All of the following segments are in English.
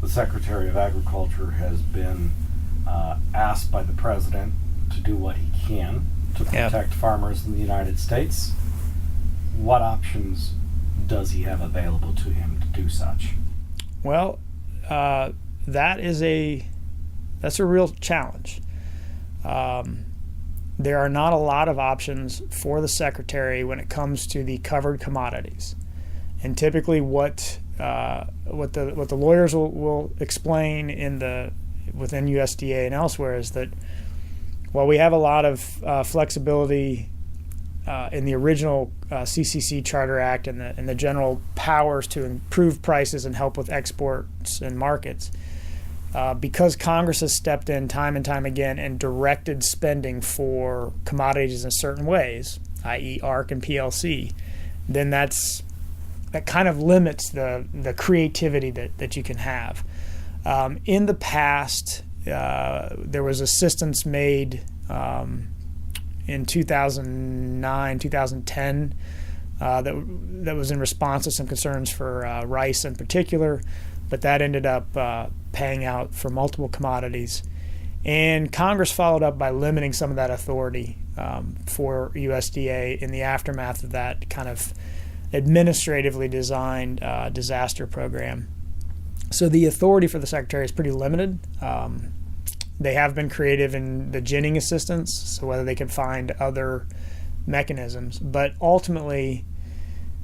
the Secretary of Agriculture has been asked by the President to do what he can to protect farmers in the United States. What options does he have available to him to do such? Well, that's a real challenge. There are not a lot of options for the Secretary when it comes to the covered commodities, and typically what the lawyers will explain within USDA and elsewhere is that while we have a lot of flexibility in the original CCC Charter Act and the general powers to improve prices and help with exports and markets, because Congress has stepped in time and time again and directed spending for commodities in certain ways, i.e. ARC and PLC, then that kind of limits the creativity that you can have. In the past, there was assistance made in 2009, 2010 that was in response to some concerns for rice in particular, but that ended up paying out for multiple commodities. And Congress followed up by limiting some of that authority for USDA in the aftermath of that kind of administratively designed disaster program. So the authority for the Secretary is pretty limited. They have been creative in the ginning assistance, so whether they can find other mechanisms. But ultimately,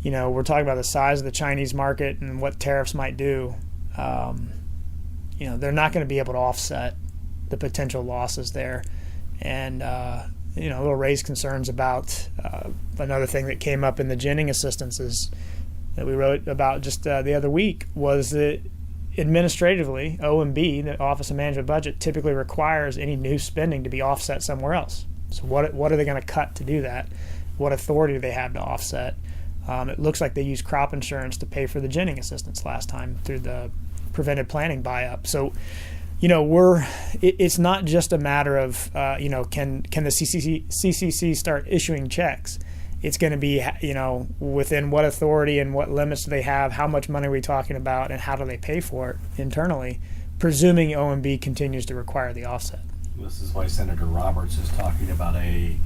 we're talking about the size of the Chinese market and what tariffs might do. They're not going to be able to offset the potential losses there. And, it'll raise concerns about another thing that came up in the ginning assistances that we wrote about just the other week was that administratively, OMB, the Office of Management Budget, typically requires any new spending to be offset somewhere else. So what are they going to cut to do that? What authority do they have to offset? It looks like they used crop insurance to pay for the ginning assistance last time through the preventive planning buy-up. So, it's not just a matter of, can the CCC start issuing checks? It's going to be, within what authority and what limits do they have, how much money are we talking about, and how do they pay for it internally, presuming OMB continues to require the offset. This is why Senator Roberts is talking about a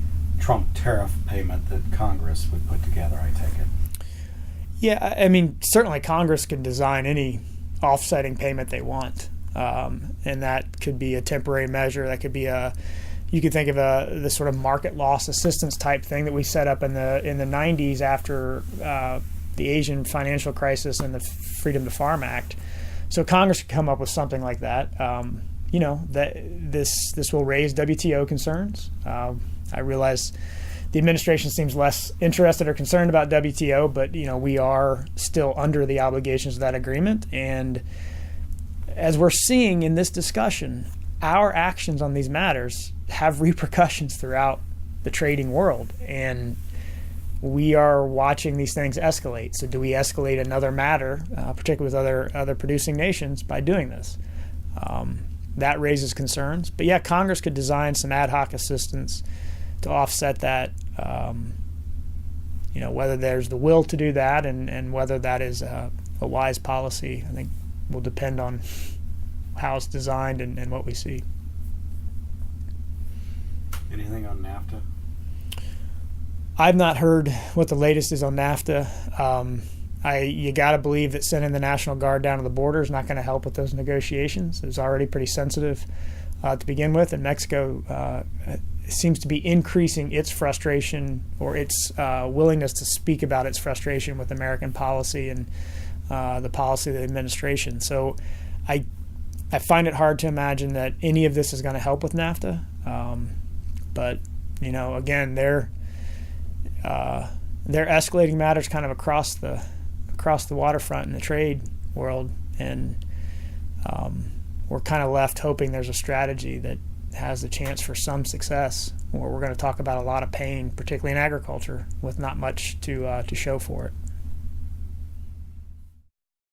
Trump tariff payment that Congress would put together, I take it. Yeah, I mean, certainly Congress can design any offsetting payment they want, and that could be a temporary measure. That could be you could think of the sort of market loss assistance type thing that we set up in the 90s after the Asian financial crisis and the Freedom to Farm Act. So Congress could come up with something like that. That this will raise WTO concerns. I realize the administration seems less interested or concerned about WTO, but we are still under the obligations of that agreement. And as we're seeing in this discussion, our actions on these matters have repercussions throughout the trading world, and we are watching these things escalate. So do we escalate another matter, particularly with other producing nations, by doing this? That raises concerns. But yeah, Congress could design some ad hoc assistance to offset that. Whether there's the will to do that and whether that is a wise policy, I think will depend on how it's designed and what we see. Anything on NAFTA? I've not heard what the latest is on NAFTA. You got to believe that sending the National Guard down to the border is not going to help with those negotiations. It's already pretty sensitive to begin with, and Mexico seems to be increasing its frustration or its willingness to speak about its frustration with American policy and the policy of the administration. So I find it hard to imagine that any of this is going to help with NAFTA. But again, they're escalating matters kind of across the waterfront in the trade world, and we're kind of left hoping there's a strategy that has a chance for some success, or we're going to talk about a lot of pain, particularly in agriculture, with not much to show for it.